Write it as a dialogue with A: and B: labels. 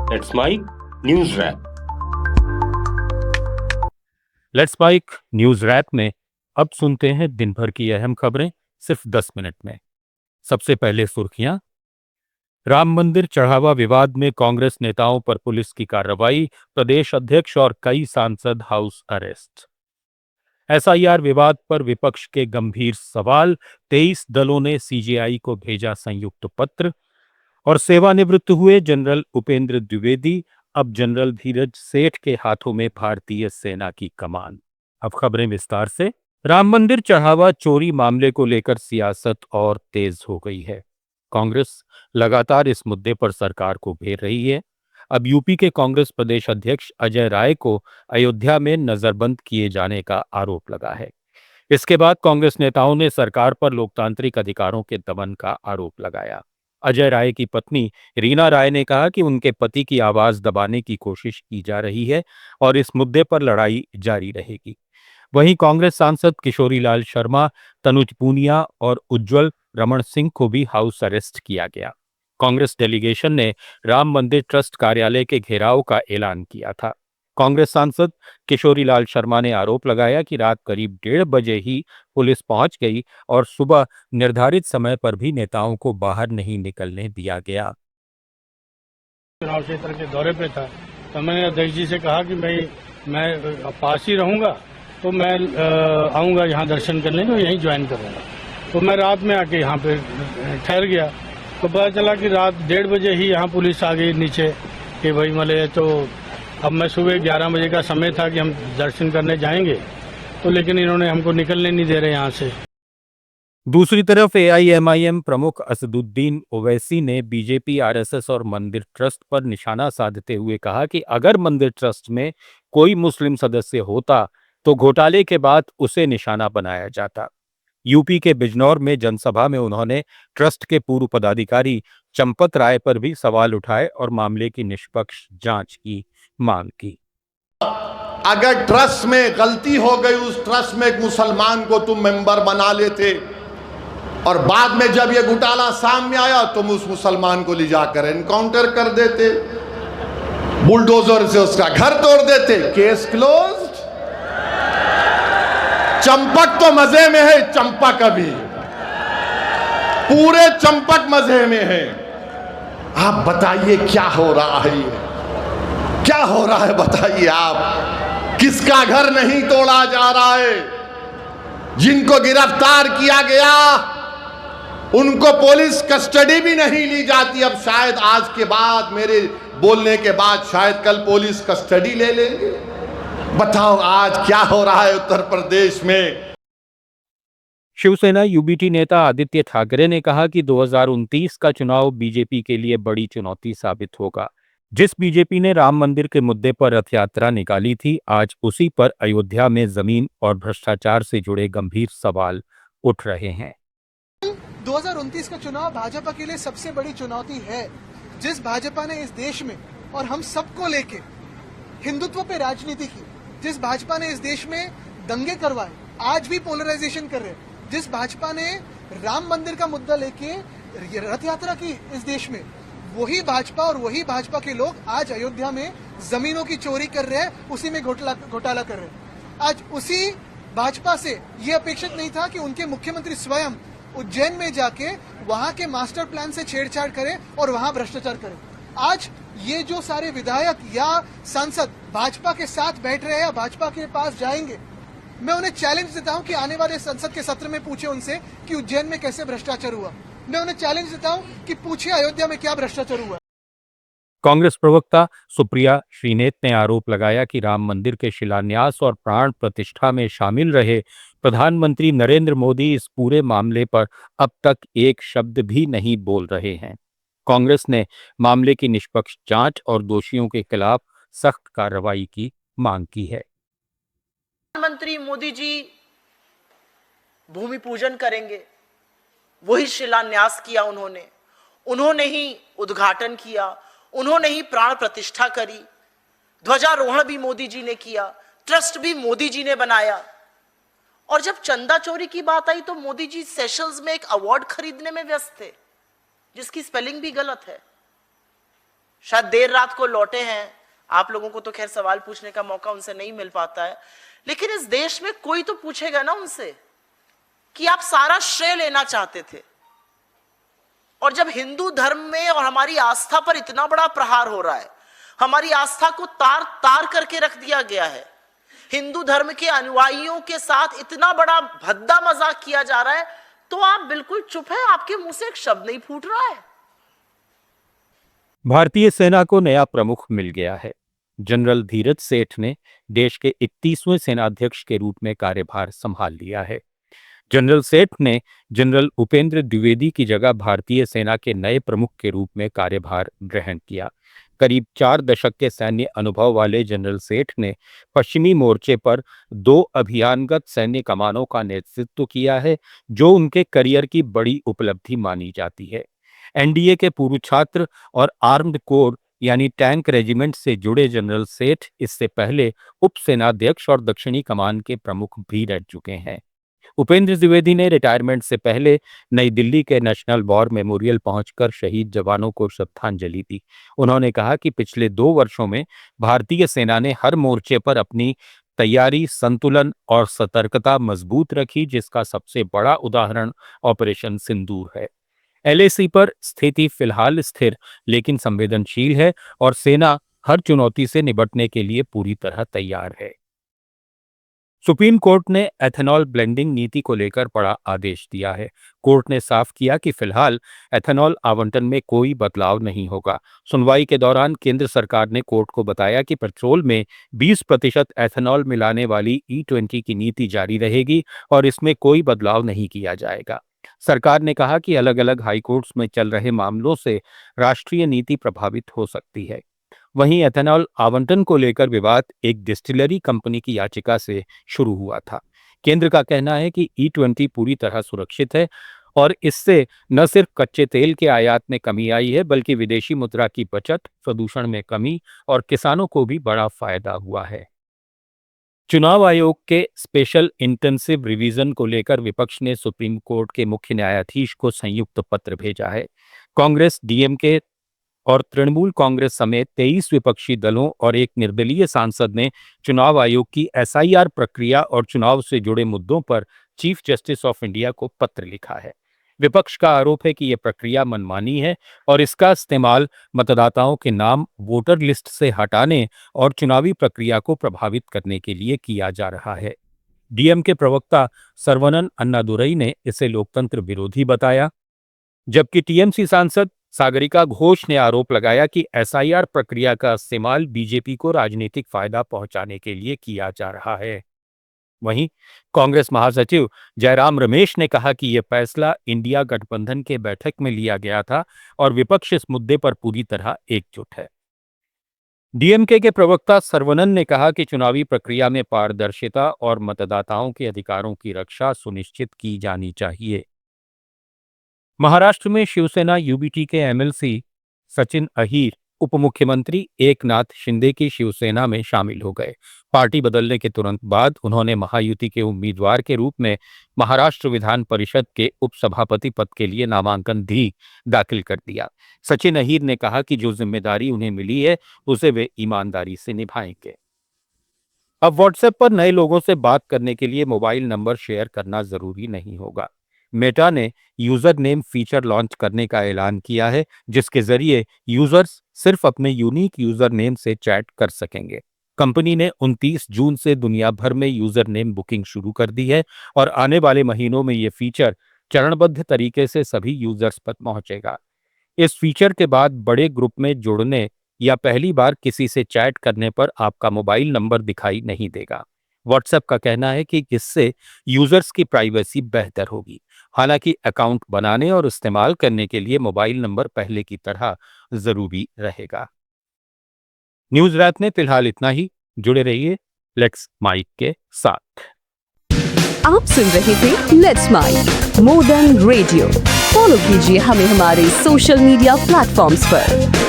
A: Let's mic news wrap.
B: Let's mic news wrap में अब सुनते हैं दिन भर की अहम खबरें सिर्फ 10 मिनट में। सबसे पहले सुर्खियां। राम मंदिर चढ़ावा विवाद में कांग्रेस नेताओं पर पुलिस की कार्रवाई, प्रदेश अध्यक्ष और कई सांसद हाउस अरेस्ट। एसआईआर विवाद पर विपक्ष के गंभीर सवाल, 23 दलों ने सीजेआई को भेजा संयुक्त पत्र। और सेवानिवृत्त हुए जनरल उपेंद्र द्विवेदी अब जनरल धीरज सेठ के हाथों में भारतीय सेना की कमान। अब खबरें विस्तार से। राम मंदिर चढ़ावा चोरी मामले को लेकर सियासत और तेज हो गई है। कांग्रेस लगातार इस मुद्दे पर सरकार को घेर रही है। अब यूपी के कांग्रेस प्रदेश अध्यक्ष अजय राय को अयोध्या में नजरबंद किए जाने का आरोप लगा है। इसके बाद कांग्रेस नेताओं ने सरकार पर लोकतांत्रिक अधिकारों के दमन का आरोप लगाया। अजय राय की पत्नी रीना राय ने कहा कि उनके पति की आवाज दबाने की कोशिश की जा रही है और इस मुद्दे पर लड़ाई जारी रहेगी। वहीं कांग्रेस सांसद किशोरीलाल शर्मा, तनुज पूनिया और उज्जवल रमण सिंह को भी हाउस अरेस्ट किया गया। कांग्रेस डेलीगेशन ने राम मंदिर ट्रस्ट कार्यालय के घेराव का ऐलान किया था। कांग्रेस सांसद किशोरीलाल शर्मा ने आरोप लगाया कि रात करीब 1:30 बजे ही पुलिस पहुंच गई और सुबह निर्धारित समय पर भी नेताओं को बाहर नहीं निकलने दिया गया।
C: चुनाव क्षेत्र के दौरे पे था तो मैंने अध्यक्ष जी से कहा कि मैं पास ही रहूंगा तो मैं आऊंगा यहाँ दर्शन करने को, यहीं ज्वाइन करूंगा। तो मैं रात में आके यहाँ पे ठहर गया तो पता चला कि रात 1:30 बजे ही यहाँ पुलिस आ गई नीचे कि भाई मले। तो अब मैं सुबह 11 बजे का समय था कि हम दर्शन करने जाएंगे, तो लेकिन इन्होंने हमको निकलने नहीं दे रहे यहाँ से।
B: दूसरी तरफ एआईएमआईएम प्रमुख असदुद्दीन ओवैसी ने बीजेपी, आरएसएस और मंदिर ट्रस्ट पर निशाना साधते हुए कहा कि अगर मंदिर ट्रस्ट में कोई मुस्लिम सदस्य होता तो घोटाले के बाद उसे निशाना बनाया जाता। यूपी के बिजनौर में जनसभा में उन्होंने ट्रस्ट के पूर्व पदाधिकारी चंपत राय पर भी सवाल उठाए और मामले की निष्पक्ष जांच की मांग की।
D: अगर ट्रस्ट में गलती हो गई, उस ट्रस्ट में एक मुसलमान को तुम मेंबर बना लेते और बाद में जब यह घोटाला सामने आया तुम उस मुसलमान को ले जाकर एनकाउंटर कर देते, बुलडोजर से उसका घर तोड़ देते, केस क्लोज्ड। चंपक तो मजे में है, चंपक अभी पूरे चंपक मजे में है। आप बताइए क्या हो रहा है, क्या हो रहा है बताइए आप। किसका घर नहीं तोड़ा जा रहा है? जिनको गिरफ्तार किया गया उनको पुलिस कस्टडी भी नहीं ली जाती। अब शायद आज के बाद, मेरे बोलने के बाद शायद कल पुलिस कस्टडी ले लेंगे। बताओ आज क्या हो रहा है उत्तर प्रदेश में।
B: शिवसेना यूबीटी नेता आदित्य ठाकरे ने कहा कि 2029 का चुनाव बीजेपी के लिए बड़ी चुनौती साबित होगा। जिस बीजेपी ने राम मंदिर के मुद्दे पर रथ यात्रा निकाली थी, आज उसी पर अयोध्या में जमीन और भ्रष्टाचार से जुड़े गंभीर सवाल उठ रहे हैं।
E: 2029 का चुनाव भाजपा के लिए सबसे बड़ी चुनौती है। जिस भाजपा ने इस देश में और हम सबको लेके हिंदुत्व पे राजनीति की, जिस भाजपा ने इस देश में दंगे करवाए, आज भी पोलराइजेशन कर रहे, जिस भाजपा ने राम मंदिर का मुद्दा लेके रथ यात्रा की इस देश में, वही भाजपा और वही भाजपा के लोग आज अयोध्या में जमीनों की चोरी कर रहे हैं, उसी में घोटाला कर रहे हैं। आज उसी भाजपा से ये अपेक्षित नहीं था कि उनके मुख्यमंत्री स्वयं उज्जैन में जाके वहां के मास्टर प्लान से छेड़छाड़ करें और वहां भ्रष्टाचार करें। आज ये जो सारे विधायक या सांसद भाजपा के साथ बैठ रहे हैं या भाजपा के पास जाएंगे, मैं उन्हें चैलेंज देता हूं कि आने वाले संसद के सत्र में पूछे उनसे कि उज्जैन में कैसे भ्रष्टाचार हुआ। मैं उन्हें चैलेंज देता हूं कि पूछिए अयोध्या में क्या भ्रष्टाचार हुआ।
B: कांग्रेस प्रवक्ता सुप्रिया श्रीनेत ने आरोप लगाया कि राम मंदिर के शिलान्यास और प्राण प्रतिष्ठा में शामिल रहे प्रधानमंत्री नरेंद्र मोदी इस पूरे मामले पर अब तक एक शब्द भी नहीं बोल रहे हैं। कांग्रेस ने मामले की निष्पक्ष जांच और दोषियों के खिलाफ सख्त कार्रवाई की मांग की है।
F: प्रधानमंत्री मोदी जी भूमि पूजन करेंगे, वही शिलान्यास किया उन्होंने ही उद्घाटन किया, उन्होंने ही प्राण प्रतिष्ठा करी, ध्वजारोहण भी मोदी जी ने किया, ट्रस्ट भी मोदी जी ने बनाया। और जब चंदा चोरी की बात आई तो मोदी जी सेशल्स में एक अवार्ड खरीदने में व्यस्त थे, जिसकी स्पेलिंग भी गलत है। शायद देर रात को लौटे हैं, आप लोगों को तो खैर सवाल पूछने का मौका उनसे नहीं मिल पाता है, लेकिन इस देश में कोई तो पूछेगा ना उनसे कि आप सारा श्रेय लेना चाहते थे। और जब हिंदू धर्म में और हमारी आस्था पर इतना बड़ा प्रहार हो रहा है, हमारी आस्था को तार तार करके रख दिया गया है, हिंदू धर्म के अनुयायियों के साथ इतना बड़ा भद्दा मजाक किया जा रहा है, तो आप बिल्कुल चुप है, आपके मुंह से एक शब्द नहीं फूट रहा है।
B: भारतीय सेना को नया प्रमुख मिल गया है। जनरल धीरज सेठ ने देश के 31वें सेनाध्यक्ष के रूप में कार्यभार संभाल लिया है। जनरल सेठ ने जनरल उपेंद्र द्विवेदी की जगह भारतीय सेना के नए प्रमुख के रूप में कार्यभार ग्रहण किया। करीब 4 दशक के सैन्य अनुभव वाले जनरल सेठ ने पश्चिमी मोर्चे पर 2 अभियानगत सैन्य कमानों का नेतृत्व किया है, जो उनके करियर की बड़ी उपलब्धि मानी जाती है। एनडीए के पूर्व छात्र और आर्म्ड कोर यानी टैंक रेजिमेंट से जुड़े जनरल सेठ इससे पहले उप सेनाध्यक्ष और दक्षिणी कमान के प्रमुख भी रह चुके हैं। उपेंद्र द्विवेदी ने रिटायरमेंट से पहले नई दिल्ली के नेशनल वॉर मेमोरियल पहुंचकर शहीद जवानों को श्रद्धांजलि दी। उन्होंने कहा कि पिछले 2 वर्षों में भारतीय सेना ने हर मोर्चे पर अपनी तैयारी, संतुलन और सतर्कता मजबूत रखी, जिसका सबसे बड़ा उदाहरण ऑपरेशन सिंदूर है। एलएसी पर स्थिति फिलहाल स्थिर लेकिन संवेदनशील है और सेना हर चुनौती से निपटने के लिए पूरी तरह तैयार है। सुप्रीम कोर्ट ने एथेनॉल ब्लेंडिंग नीति को लेकर बड़ा आदेश दिया है। कोर्ट ने साफ किया कि फिलहाल एथेनॉल आवंटन में कोई बदलाव नहीं होगा। सुनवाई के दौरान केंद्र सरकार ने कोर्ट को बताया कि पेट्रोल में 20% एथेनॉल मिलाने वाली E20 की नीति जारी रहेगी और इसमें कोई बदलाव नहीं किया जाएगा। सरकार ने कहा कि अलग अलग हाईकोर्ट्स में चल रहे मामलों से राष्ट्रीय नीति प्रभावित हो सकती है। वहीं एथेनॉल आवंटन को लेकर विवाद एक डिस्टिलरी कंपनी की याचिका से शुरू हुआ था। केंद्र का कहना है कि E20 पूरी तरह सुरक्षित है और इससे न सिर्फ कच्चे तेल के आयात में कमी आई है, बल्कि विदेशी मुद्रा की बचत, प्रदूषण में कमी और किसानों को भी बड़ा फायदा हुआ है। चुनाव आयोग के स्पेशल इंटेंसिव रिवीजन को लेकर विपक्ष ने सुप्रीम कोर्ट के मुख्य न्यायाधीश को संयुक्त पत्र भेजा है। कांग्रेस, डीएमके और तृणमूल कांग्रेस समेत 23 विपक्षी दलों और एक निर्दलीय सांसद ने चुनाव आयोग की SIR प्रक्रिया और चुनाव से जुड़े मुद्दों पर चीफ जस्टिस ऑफ इंडिया को पत्र लिखा है। विपक्ष का आरोप है कि यह प्रक्रिया मनमानी है और इसका इस्तेमाल मतदाताओं के नाम वोटर लिस्ट से हटाने और चुनावी प्रक्रिया को प्रभावित करने के लिए किया जा रहा है। डीएमके प्रवक्ता सर्वनन अन्नादुरई ने इसे लोकतंत्र विरोधी बताया, जबकि टीएमसी सांसद सागरिका घोष ने आरोप लगाया कि SIR प्रक्रिया का इस्तेमाल बीजेपी को राजनीतिक फायदा पहुंचाने के लिए किया जा रहा है। वहीं कांग्रेस महासचिव जयराम रमेश ने कहा कि यह फैसला इंडिया गठबंधन के बैठक में लिया गया था और विपक्ष इस मुद्दे पर पूरी तरह एकजुट है। डीएमके के प्रवक्ता सर्वनन ने कहा कि चुनावी प्रक्रिया में पारदर्शिता और मतदाताओं के अधिकारों की रक्षा सुनिश्चित की जानी चाहिए। महाराष्ट्र में शिवसेना यूबीटी के एमएलसी सचिन अहीर उप मुख्यमंत्री एकनाथ शिंदे की शिवसेना में शामिल हो गए। पार्टी बदलने के तुरंत बाद उन्होंने महायुति के उम्मीदवार के रूप में महाराष्ट्र विधान परिषद के उपसभापति पद के लिए नामांकन भी दाखिल कर दिया। सचिन अहीर ने कहा कि जो जिम्मेदारी उन्हें मिली है उसे वे ईमानदारी से निभाएंगे। अब व्हाट्सएप पर नए लोगों से बात करने के लिए मोबाइल नंबर शेयर करना जरूरी नहीं होगा। मेटा ने यूजर नेम फीचर लॉन्च करने का ऐलान किया है, जिसके जरिए यूजर्स सिर्फ अपने यूनिक यूजर नेम से चैट कर सकेंगे। कंपनी ने 29 जून से दुनिया भर में यूजर नेम बुकिंग शुरू कर दी है और आने वाले महीनों में ये फीचर चरणबद्ध तरीके से सभी यूजर्स पर पहुंचेगा। इस फीचर के बाद बड़े ग्रुप में जुड़ने या पहली बार किसी से चैट करने पर आपका मोबाइल नंबर दिखाई नहीं देगा। व्हाट्सएप का कहना है कि इससे यूजर्स की प्राइवेसी बेहतर होगी। हालांकि अकाउंट बनाने और इस्तेमाल करने के लिए मोबाइल नंबर पहले की तरह जरूरी रहेगा। न्यूज रैप में फिलहाल इतना ही। जुड़े रहिए लेट्स माइक के साथ।
G: आप सुन रहे थे let's mic more than radio. Follow कीजिए हमें हमारे सोशल मीडिया प्लेटफॉर्म्स पर।